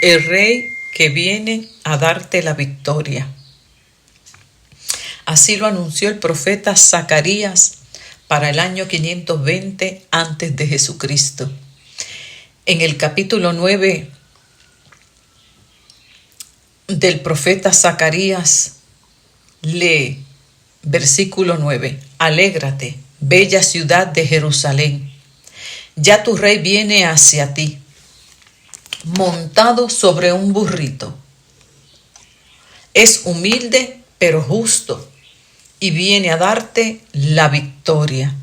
el rey que viene a darte la victoria. Así lo anunció el profeta Zacarías para el año 520 antes de Jesucristo. En el capítulo 9 del profeta Zacarías, lee versículo 9: Alégrate, bella ciudad de Jerusalén, ya tu rey viene hacia ti, montado sobre un burrito. Es humilde pero justo, y viene a darte la victoria.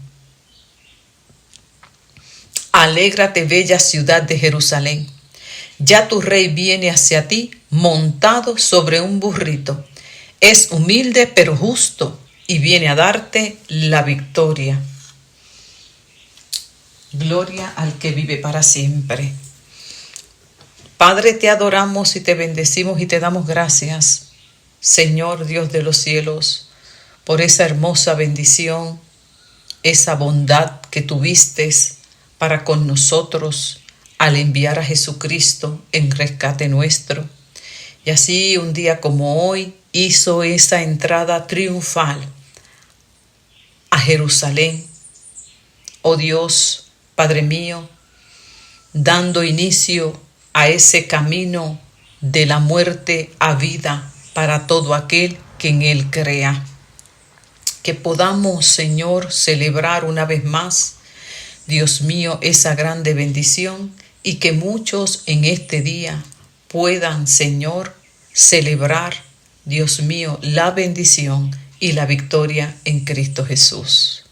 Alégrate, bella ciudad de Jerusalén, ya tu rey viene hacia ti, montado sobre un burrito. Es humilde pero justo, y viene a darte la victoria. Gloria al que vive para siempre. Padre, te adoramos y te bendecimos y te damos gracias, Señor Dios de los cielos, por esa hermosa bendición, esa bondad que tuviste para con nosotros al enviar a Jesucristo en rescate nuestro. Y así un día como hoy hizo esa entrada triunfal a Jerusalén. Oh Dios, Padre mío, dando inicio a ese camino de la muerte a vida para todo aquel que en él crea. Que podamos, Señor, celebrar una vez más, Dios mío, esa grande bendición, y que muchos en este día puedan, Señor, celebrar, Dios mío, la bendición y la victoria en Cristo Jesús.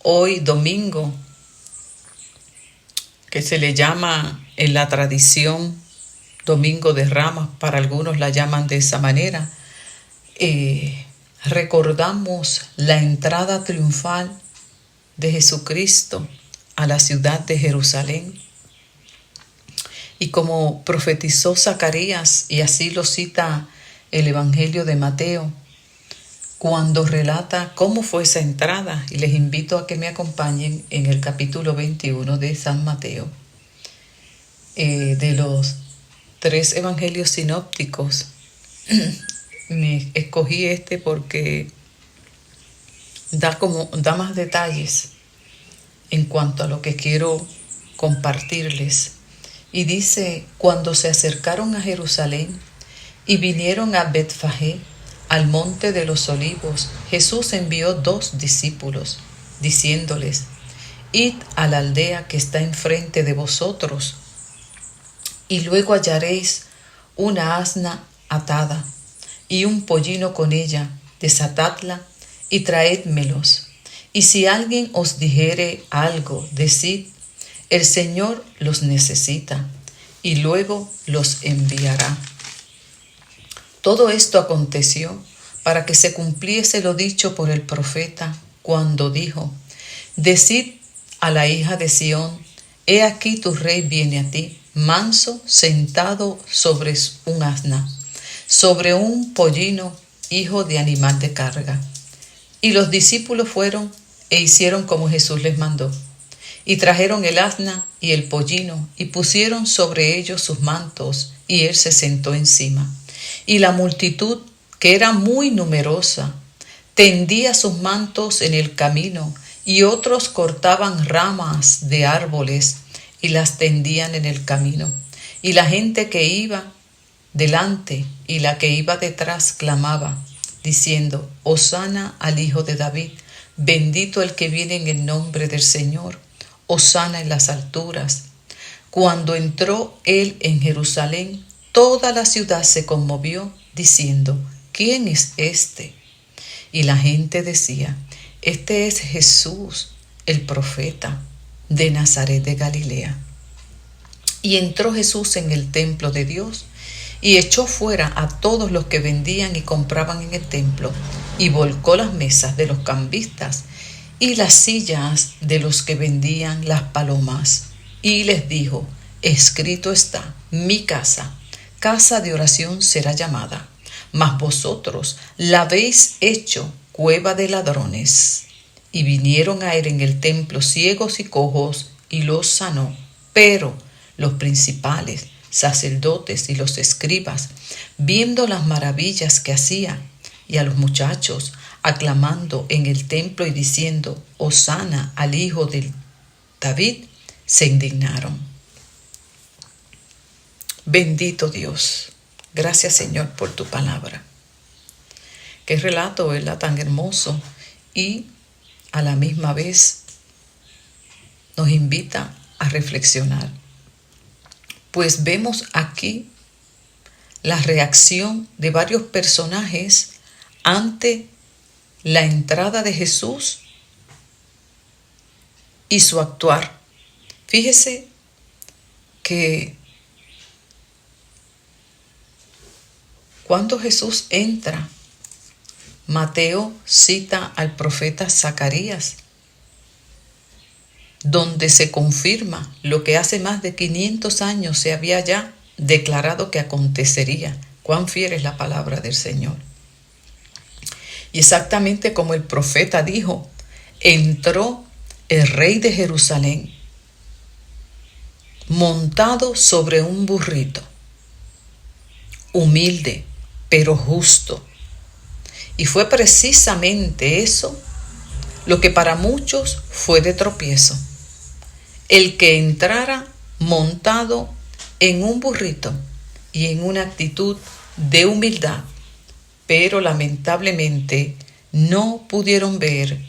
Hoy domingo, que se le llama en la tradición Domingo de Ramos, para algunos la llaman de esa manera, recordamos la entrada triunfal de Jesucristo a la ciudad de Jerusalén. Y como profetizó Zacarías, y así lo cita el Evangelio de Mateo, cuando relata cómo fue esa entrada, y les invito a que me acompañen en el capítulo 21 de San Mateo. De los 3 evangelios sinópticos, me escogí este porque da más detalles en cuanto a lo que quiero compartirles. Y dice: cuando se acercaron a Jerusalén y vinieron a Betfagé, al monte de los olivos, Jesús envió 2 discípulos, diciéndoles: Id a la aldea que está enfrente de vosotros, y luego hallaréis una asna atada y un pollino con ella, desatadla y traédmelos. Y si alguien os dijere algo, decid: el Señor los necesita, y luego los enviará. Todo esto aconteció para que se cumpliese lo dicho por el profeta, cuando dijo: Decid a la hija de Sión: he aquí tu rey viene a ti, manso, sentado sobre un asna, sobre un pollino, hijo de animal de carga. Y los discípulos fueron e hicieron como Jesús les mandó. Y trajeron el asna y el pollino, y pusieron sobre ellos sus mantos, y él se sentó encima. Y la multitud, que era muy numerosa, tendía sus mantos en el camino, y otros cortaban ramas de árboles y las tendían en el camino. Y la gente que iba delante y la que iba detrás clamaba, diciendo: Hosana al Hijo de David, bendito el que viene en el nombre del Señor, hosana en las alturas. Cuando entró él en Jerusalén, toda la ciudad se conmovió, diciendo: ¿quién es este? Y la gente decía: este es Jesús, el profeta de Nazaret de Galilea. Y entró Jesús en el templo de Dios, y echó fuera a todos los que vendían y compraban en el templo, y volcó las mesas de los cambistas y las sillas de los que vendían las palomas. Y les dijo: escrito está: mi casa, casa de oración será llamada, mas vosotros la habéis hecho cueva de ladrones. Y vinieron a él en el templo ciegos y cojos, y los sanó. Pero los principales sacerdotes y los escribas, viendo las maravillas que hacía, y a los muchachos aclamando en el templo y diciendo, Hosana al hijo de David, se indignaron. Bendito Dios. Gracias, Señor, por tu palabra. Qué relato, ¿verdad? Tan hermoso, y a la misma vez nos invita a reflexionar. Pues vemos aquí la reacción de varios personajes ante la entrada de Jesús y su actuar. Fíjese que cuando Jesús entra, Mateo cita al profeta Zacarías, donde se confirma lo que hace más de 500 años se había ya declarado que acontecería. Cuán fiel es la palabra del Señor. Y exactamente como el profeta dijo, entró el rey de Jerusalén montado sobre un burrito, humilde pero justo. Y fue precisamente eso lo que para muchos fue de tropiezo. El que entrara montado en un burrito y en una actitud de humildad, pero lamentablemente no pudieron ver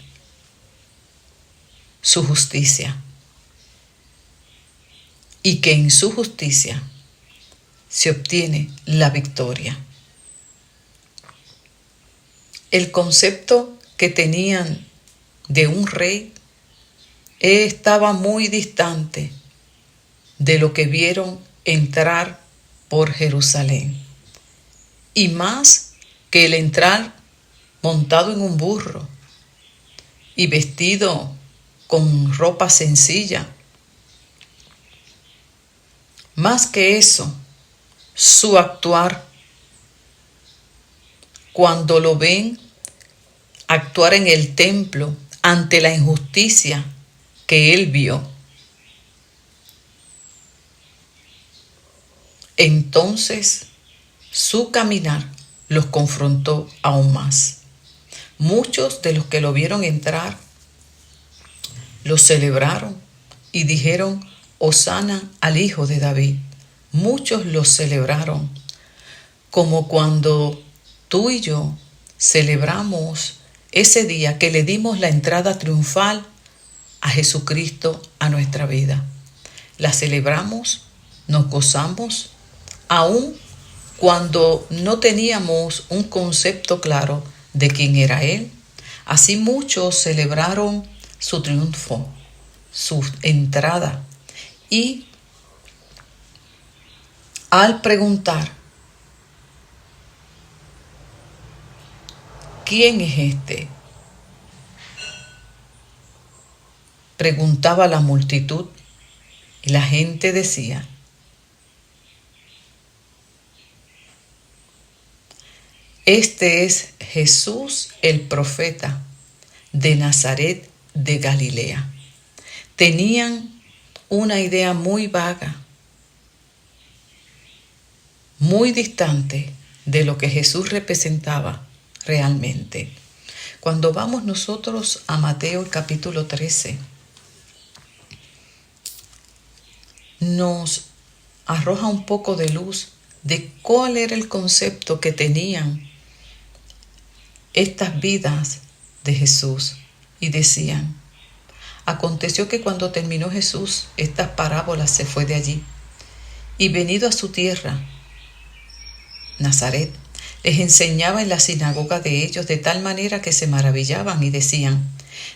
su justicia, y que en su justicia se obtiene la victoria. El concepto que tenían de un rey estaba muy distante de lo que vieron entrar por Jerusalén. Y más que el entrar montado en un burro y vestido con ropa sencilla. Más que eso, su actuar, cuando lo ven actuar en el templo ante la injusticia que él vio, entonces su caminar los confrontó aún más. Muchos de los que lo vieron entrar lo celebraron y dijeron, Hosana al hijo de David. Muchos lo celebraron, como cuando tú y yo celebramos ese día que le dimos la entrada triunfal a Jesucristo a nuestra vida. La celebramos, nos gozamos, aun cuando no teníamos un concepto claro de quién era Él. Así muchos celebraron su triunfo, su entrada. Y al preguntar, ¿quién es este?, preguntaba la multitud, y la gente decía, este es Jesús el profeta de Nazaret de Galilea. Tenían una idea muy vaga, muy distante de lo que Jesús representaba realmente. Cuando vamos nosotros a Mateo capítulo 13, nos arroja un poco de luz de cuál era el concepto que tenían estas vidas de Jesús. Y decían, aconteció que cuando terminó Jesús estas parábolas se fue de allí, y venido a su tierra, Nazaret, les enseñaba en la sinagoga de ellos de tal manera que se maravillaban y decían,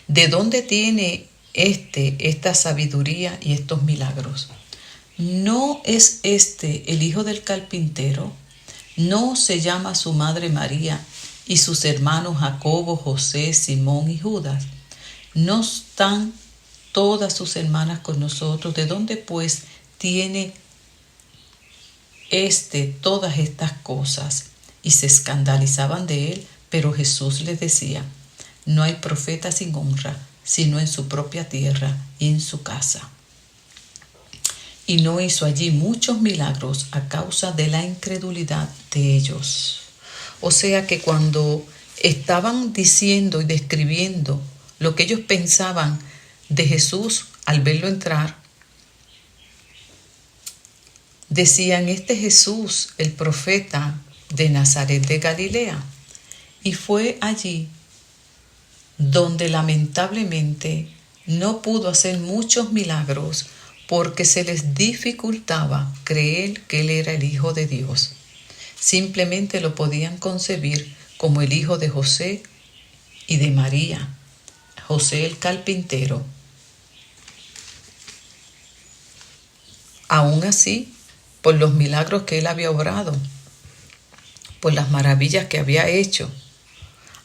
¿de dónde tiene esta sabiduría y estos milagros? ¿No es este el hijo del carpintero? ¿No se llama su madre María y sus hermanos Jacobo, José, Simón y Judas? ¿No están todas sus hermanas con nosotros? ¿De dónde pues tiene todas estas cosas? Y se escandalizaban de él, pero Jesús les decía, no hay profeta sin honra, sino en su propia tierra y en su casa. y no hizo allí muchos milagros a causa de la incredulidad de ellos. O sea que cuando estaban diciendo y describiendo lo que ellos pensaban de Jesús al verlo entrar, decían: este Jesús, el profeta de Nazaret de Galilea. Y fue allí donde lamentablemente no pudo hacer muchos milagros porque se les dificultaba creer que Él era el Hijo de Dios. Simplemente lo podían concebir como el hijo de José y de María, José el carpintero. Aún así, por los milagros que Él había obrado, por las maravillas que había hecho,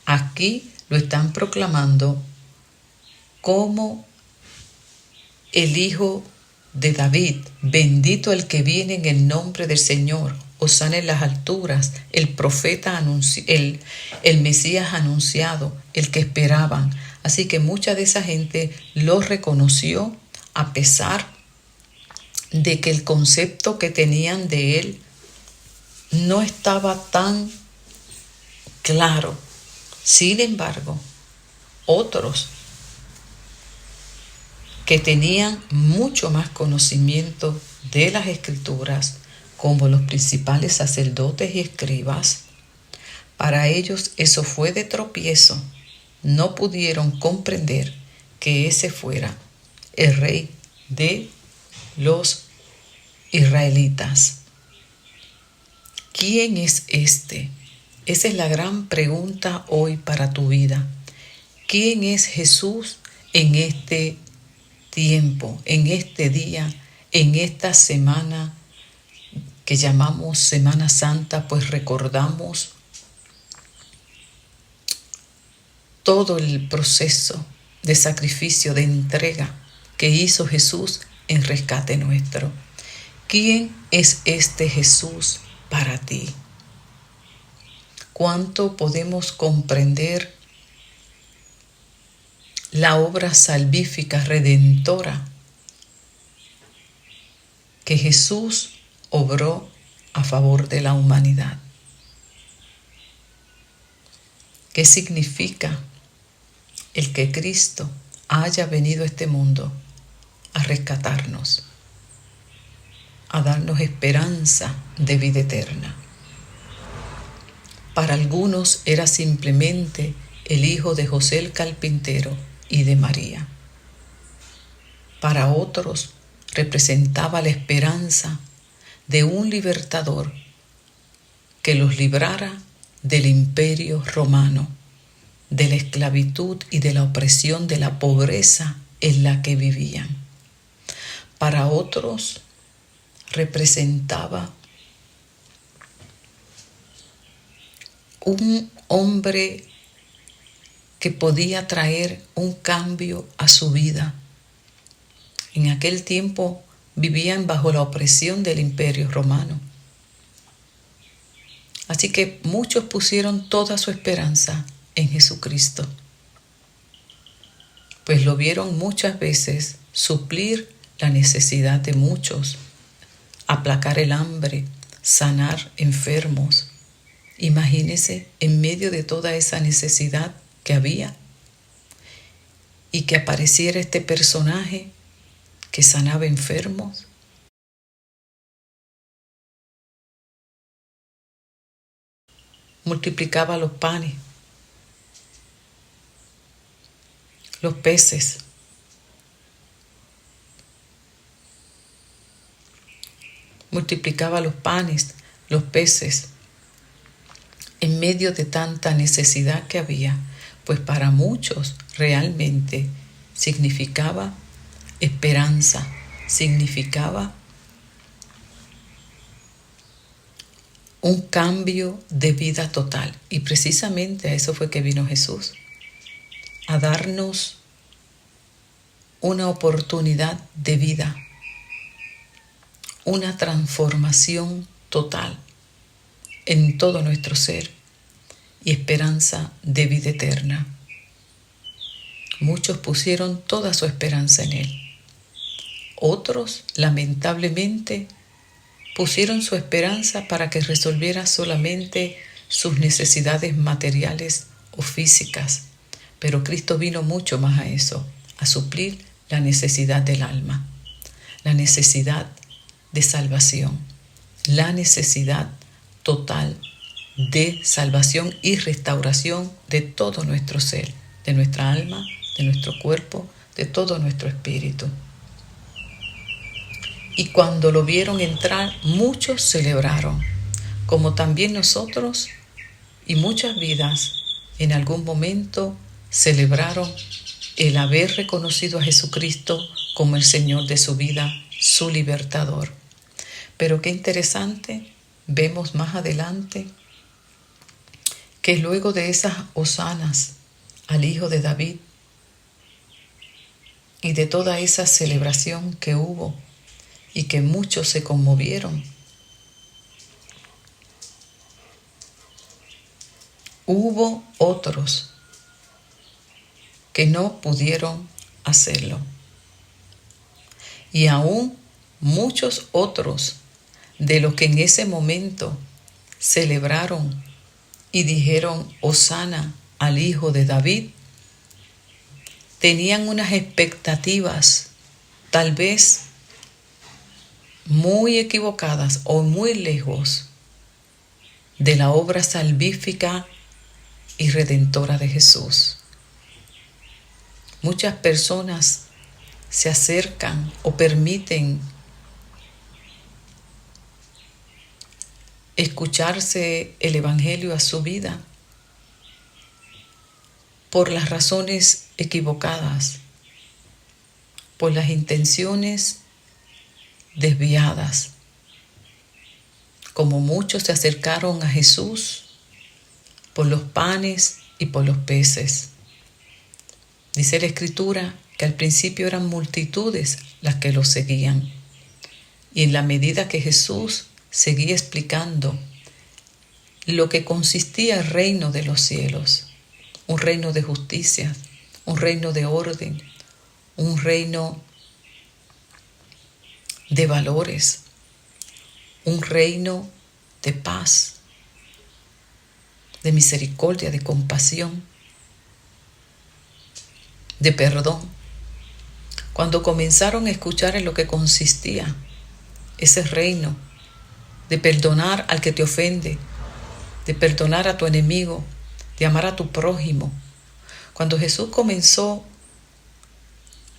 aquí lo están proclamando como el Hijo de David, bendito el que viene en el nombre del Señor, hosana en las alturas, el profeta el Mesías anunciado, el que esperaban. Así que mucha de esa gente lo reconoció a pesar de que el concepto que tenían de él no estaba tan claro. Sin embargo, otros que tenían mucho más conocimiento de las Escrituras, como los principales sacerdotes y escribas, para ellos eso fue de tropiezo. No pudieron comprender que ese fuera el rey de los israelitas. ¿Quién es este? Esa es la gran pregunta hoy para tu vida. ¿Quién es Jesús en este tiempo, en este día, en esta semana que llamamos Semana Santa? Pues recordamos todo el proceso de sacrificio, de entrega que hizo Jesús en rescate nuestro. ¿Quién es este Jesús para ti? ¿Cuánto podemos comprender la obra salvífica, redentora, que Jesús obró a favor de la humanidad? ¿Qué significa el que Cristo haya venido a este mundo a rescatarnos, a darnos esperanza de vida eterna? Para algunos era simplemente el hijo de José el carpintero y de María. Para otros representaba la esperanza de un libertador que los librara del imperio romano, de la esclavitud y de la opresión, de la pobreza en la que vivían. Para otros representaba un hombre que podía traer un cambio a su vida. En aquel tiempo vivían bajo la opresión del imperio romano. Así que muchos pusieron toda su esperanza en Jesucristo, pues lo vieron muchas veces suplir la necesidad de muchos, aplacar el hambre, sanar enfermos. Imagínese en medio de toda esa necesidad que había y que apareciera este personaje que sanaba enfermos. Multiplicaba los panes, los peces. Multiplicaba los panes, los peces, en medio de tanta necesidad que había, pues para muchos realmente significaba esperanza, significaba un cambio de vida total. Y precisamente a eso fue que vino Jesús, a darnos una oportunidad de vida, una transformación total en todo nuestro ser y esperanza de vida eterna. Muchos pusieron toda su esperanza en Él. Otros, lamentablemente, pusieron su esperanza para que resolviera solamente sus necesidades materiales o físicas. Pero Cristo vino mucho más a eso, a suplir la necesidad del alma, la necesidad de salvación, la necesidad total de salvación y restauración de todo nuestro ser, de nuestra alma, de nuestro cuerpo, de todo nuestro espíritu. Y cuando lo vieron entrar, muchos celebraron, como también nosotros y muchas vidas en algún momento celebraron el haber reconocido a Jesucristo como el Señor de su vida, su libertador. Pero qué interesante, vemos más adelante que luego de esas hosanas al Hijo de David y de toda esa celebración que hubo y que muchos se conmovieron, hubo otros que no pudieron hacerlo. Y aún muchos otros de los que en ese momento celebraron y dijeron hosana al Hijo de David, tenían unas expectativas tal vez muy equivocadas o muy lejos de la obra salvífica y redentora de Jesús. Muchas personas se acercan o permiten escucharse el Evangelio a su vida por las razones equivocadas, por las intenciones desviadas, como muchos se acercaron a Jesús por los panes y por los peces. Dice la Escritura que al principio eran multitudes las que lo seguían, y en la medida que Jesús seguía explicando lo que consistía el reino de los cielos, un reino de justicia, un reino de orden, un reino de valores, un reino de paz, de misericordia, de compasión, de perdón. Cuando comenzaron a escuchar en lo que consistía ese reino, de perdonar al que te ofende, de perdonar a tu enemigo, de amar a tu prójimo. Cuando Jesús comenzó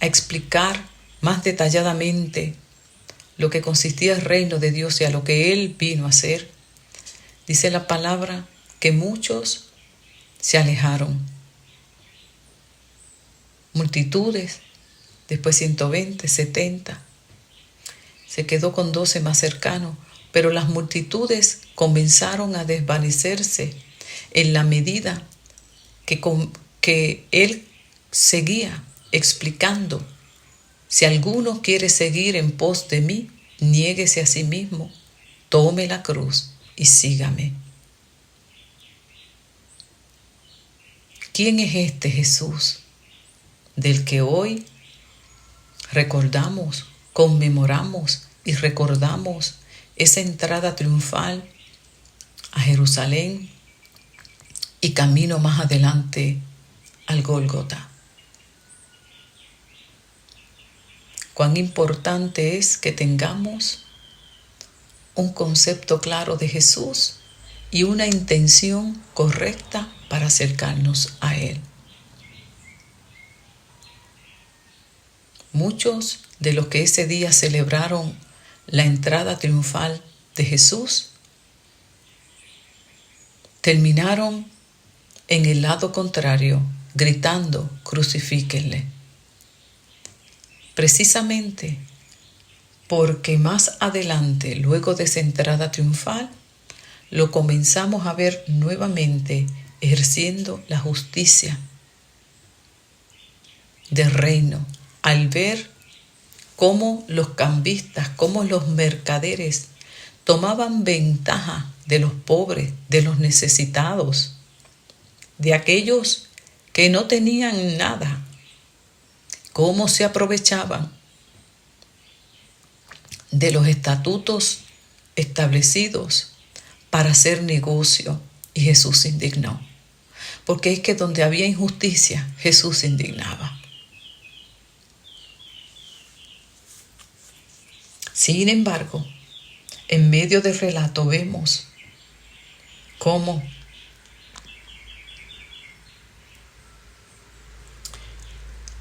a explicar más detalladamente lo que consistía el reino de Dios y a lo que Él vino a hacer, dice la palabra que muchos se alejaron. Multitudes, después 120, 70. Se quedó con 12 más cercanos, pero las multitudes comenzaron a desvanecerse en la medida que Él seguía explicando: si alguno quiere seguir en pos de mí, niéguese a sí mismo, tome la cruz y sígame. ¿Quién es este Jesús del que hoy recordamos, conmemoramos y recordamos esa entrada triunfal a Jerusalén y camino más adelante al Gólgota? Cuán importante es que tengamos un concepto claro de Jesús y una intención correcta para acercarnos a Él. Muchos de los que ese día celebraron la entrada triunfal de Jesús terminaron en el lado contrario, gritando: crucifíquenle. Precisamente porque más adelante, luego de esa entrada triunfal, lo comenzamos a ver nuevamente ejerciendo la justicia del reino, al ver cómo los cambistas, cómo los mercaderes tomaban ventaja de los pobres, de los necesitados, de aquellos que no tenían nada, cómo se aprovechaban de los estatutos establecidos para hacer negocio, y Jesús se indignó. Porque es que donde había injusticia, Jesús se indignaba. Sin embargo, en medio del relato vemos cómo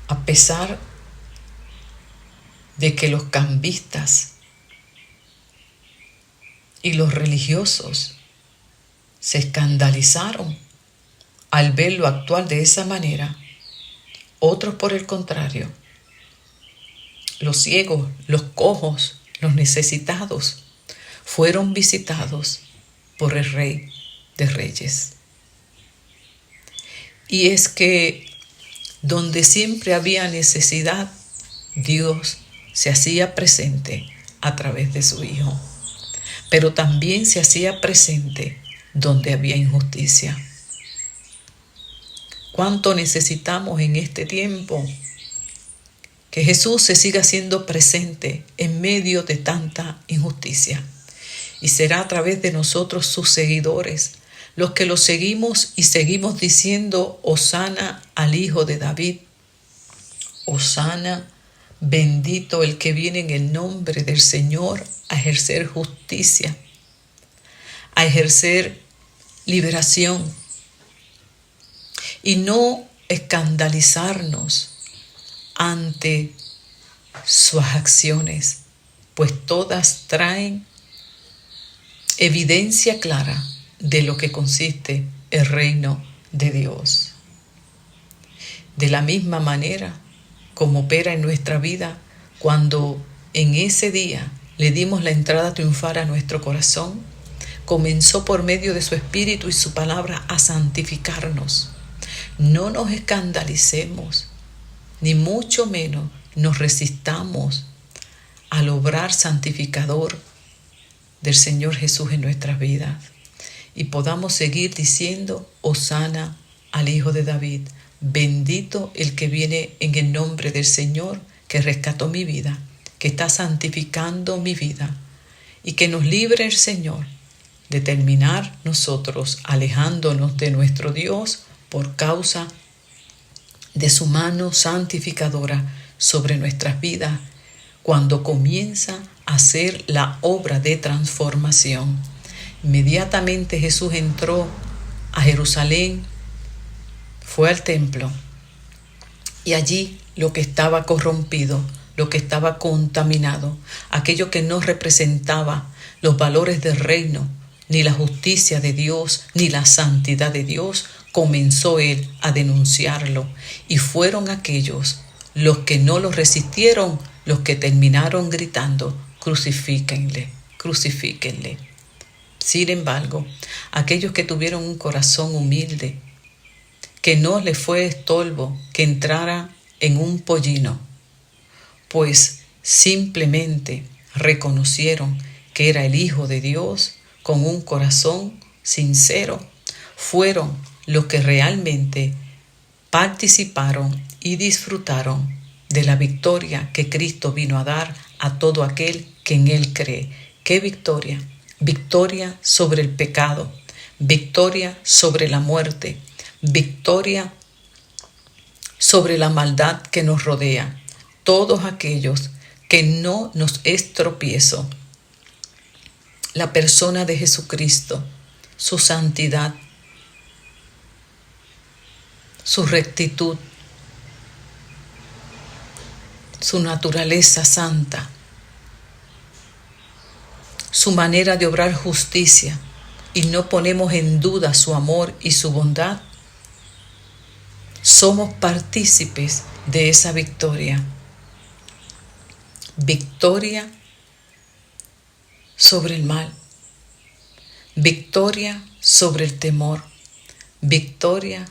a pesar de que los cambistas y los religiosos se escandalizaron al verlo actuar de esa manera, otros por el contrario, los ciegos, los cojos, los necesitados, fueron visitados por el Rey de Reyes. Y es que donde siempre había necesidad, Dios se hacía presente a través de su Hijo, pero también se hacía presente donde había injusticia. ¿Cuánto necesitamos en este tiempo que Jesús se siga haciendo presente en medio de tanta injusticia? Y será a través de nosotros, sus seguidores, los que lo seguimos y seguimos diciendo: Hosana al Hijo de David. Hosana, bendito el que viene en el nombre del Señor a ejercer justicia, a ejercer liberación, y no escandalizarnos ante sus acciones, pues todas traen evidencia clara de lo que consiste el reino de Dios. De la misma manera como opera en nuestra vida cuando en ese día le dimos la entrada triunfal a nuestro corazón, comenzó por medio de su Espíritu y su palabra a santificarnos. No nos escandalicemos, ni mucho menos nos resistamos al obrar santificador del Señor Jesús en nuestras vidas, y podamos seguir diciendo: Hosana al Hijo de David, bendito el que viene en el nombre del Señor, que rescató mi vida, que está santificando mi vida, y que nos libre el Señor de terminar nosotros alejándonos de nuestro Dios por causa de su mano santificadora sobre nuestras vidas, cuando comienza a hacer la obra de transformación. Inmediatamente Jesús entró a Jerusalén, fue al templo, y allí lo que estaba corrompido, lo que estaba contaminado, aquello que no representaba los valores del reino, ni la justicia de Dios, ni la santidad de Dios, comenzó él a denunciarlo. Y fueron aquellos los que no lo resistieron, los que terminaron gritando: crucifíquenle, crucifíquenle. Sin embargo, aquellos que tuvieron un corazón humilde, que no les fue estorbo que entrara en un pollino, pues simplemente reconocieron que era el Hijo de Dios con un corazón sincero, fueron los que realmente participaron y disfrutaron de la victoria que Cristo vino a dar a todo aquel que en Él cree. ¿Qué victoria? Victoria sobre el pecado, victoria sobre la muerte, victoria sobre la maldad que nos rodea. Todos aquellos que no nos es tropiezo la persona de Jesucristo, su santidad, su rectitud, su naturaleza santa, su manera de obrar justicia, y no ponemos en duda su amor y su bondad, somos partícipes de esa victoria. Victoria sobre el mal, victoria sobre el temor, victoria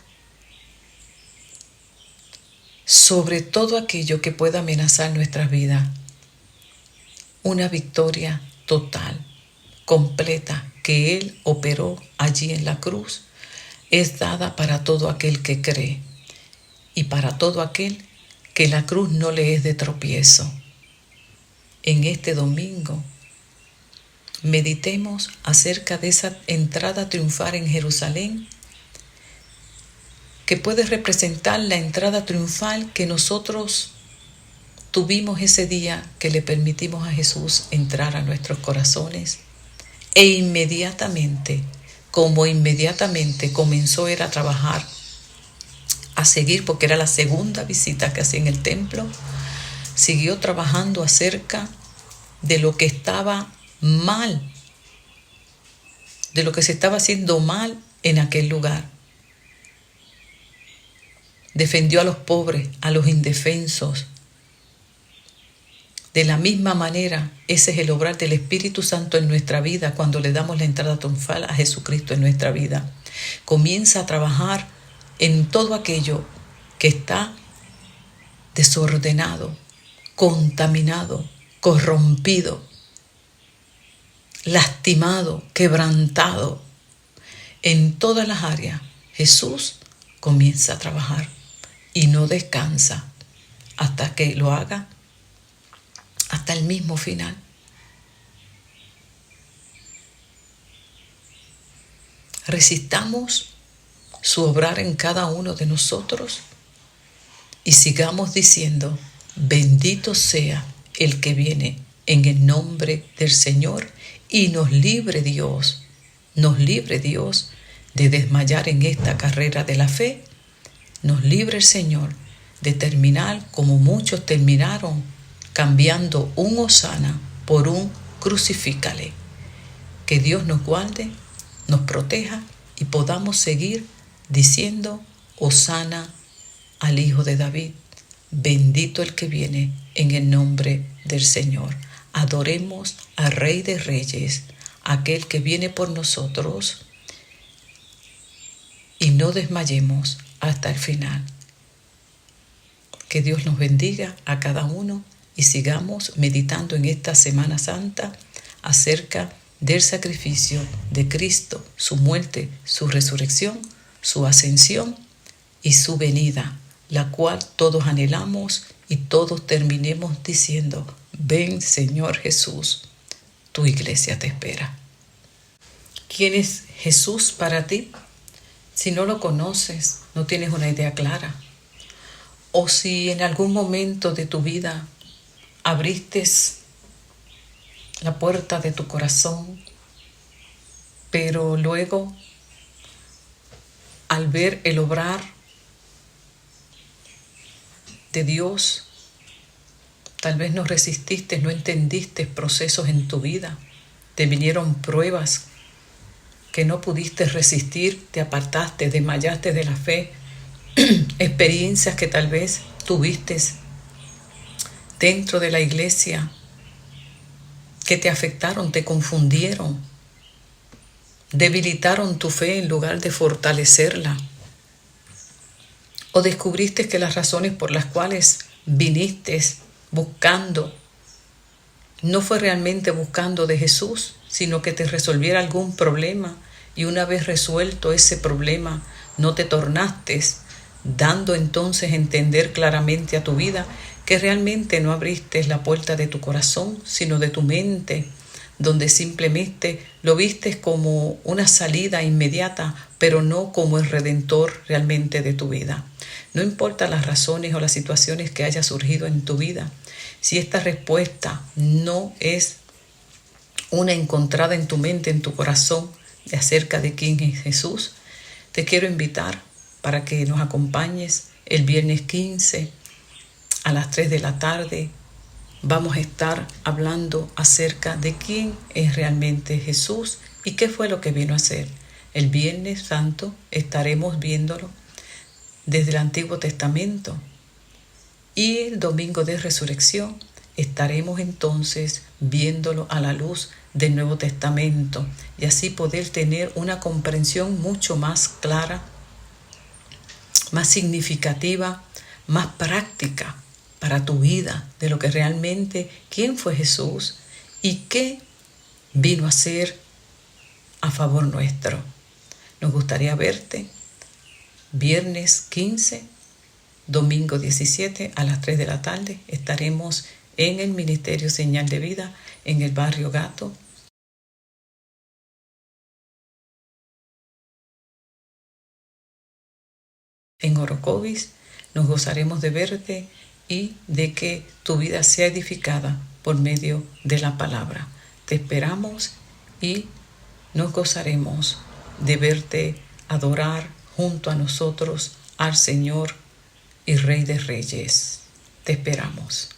sobre todo aquello que pueda amenazar nuestras vidas. Una victoria total, completa, que Él operó allí en la cruz, es dada para todo aquel que cree y para todo aquel que la cruz no le es de tropiezo. en este domingo meditemos acerca de esa entrada triunfal en Jerusalén, que puede representar la entrada triunfal que nosotros tuvimos ese día que le permitimos a Jesús entrar a nuestros corazones. E inmediatamente comenzó él a trabajar, a seguir, porque era la segunda visita que hacía en el templo, siguió trabajando acerca de lo que estaba mal, de lo que se estaba haciendo mal en aquel lugar. Defendió a los pobres, a los indefensos. De la misma manera, ese es el obrar del Espíritu Santo en nuestra vida cuando le damos la entrada triunfal a Jesucristo en nuestra vida. Comienza a trabajar en todo aquello que está desordenado, contaminado, corrompido, lastimado, quebrantado. En todas las áreas, Jesús comienza a trabajar y no descansa hasta que lo haga hasta el mismo final. Resistamos su obrar en cada uno de nosotros y sigamos diciendo: bendito sea el que viene en el nombre del Señor, y nos libre Dios de desmayar en esta carrera de la fe. Nos libre el Señor de terminar como muchos terminaron, cambiando un hosana por un crucifícale. Que Dios nos guarde, nos proteja y podamos seguir diciendo: hosana al Hijo de David, bendito el que viene en el nombre del Señor. Adoremos al Rey de Reyes, aquel que viene por nosotros, y no desmayemos hasta el final. Que Dios nos bendiga a cada uno y sigamos meditando en esta Semana Santa acerca del sacrificio de Cristo, su muerte, su resurrección, su ascensión y su venida, la cual todos anhelamos y todos terminemos diciendo: ven, Señor Jesús, tu iglesia te espera. ¿Quién es Jesús para ti? Si no lo conoces, no tienes una idea clara. O si en algún momento de tu vida abriste la puerta de tu corazón, pero luego, al ver el obrar de Dios, tal vez no resististe, no entendiste procesos en tu vida, te vinieron pruebas que no pudiste resistir, te apartaste, desmayaste de la fe, experiencias que tal vez tuviste dentro de la iglesia que te afectaron, te confundieron, debilitaron tu fe en lugar de fortalecerla. O descubriste que las razones por las cuales viniste buscando no fue realmente buscando de Jesús, sino que te resolviera algún problema, y una vez resuelto ese problema no te tornaste, dando entonces a entender claramente a tu vida que realmente no abriste la puerta de tu corazón, sino de tu mente, donde simplemente lo vistes como una salida inmediata, pero no como el redentor realmente de tu vida. No importa las razones o las situaciones que haya surgido en tu vida, si esta respuesta no es una encontrada en tu mente, en tu corazón, de acerca de quién es Jesús, te quiero invitar para que nos acompañes el viernes 15 a las 3 de la tarde. Vamos a estar hablando acerca de quién es realmente Jesús y qué fue lo que vino a hacer. El Viernes Santo estaremos viéndolo desde el Antiguo Testamento, y el domingo de Resurrección estaremos entonces viéndolo a la luz del Nuevo Testamento, y así poder tener una comprensión mucho más clara, más significativa, más práctica para tu vida de lo que realmente, quién fue Jesús y qué vino a hacer a favor nuestro. Nos gustaría verte viernes 15, domingo 17 a las 3 de la tarde. Estaremos en el Ministerio Señal de Vida en el barrio Gato. En Orocovis nos gozaremos de verte y de que tu vida sea edificada por medio de la palabra. Te esperamos y nos gozaremos de verte adorar junto a nosotros al Señor y Rey de Reyes. Te esperamos.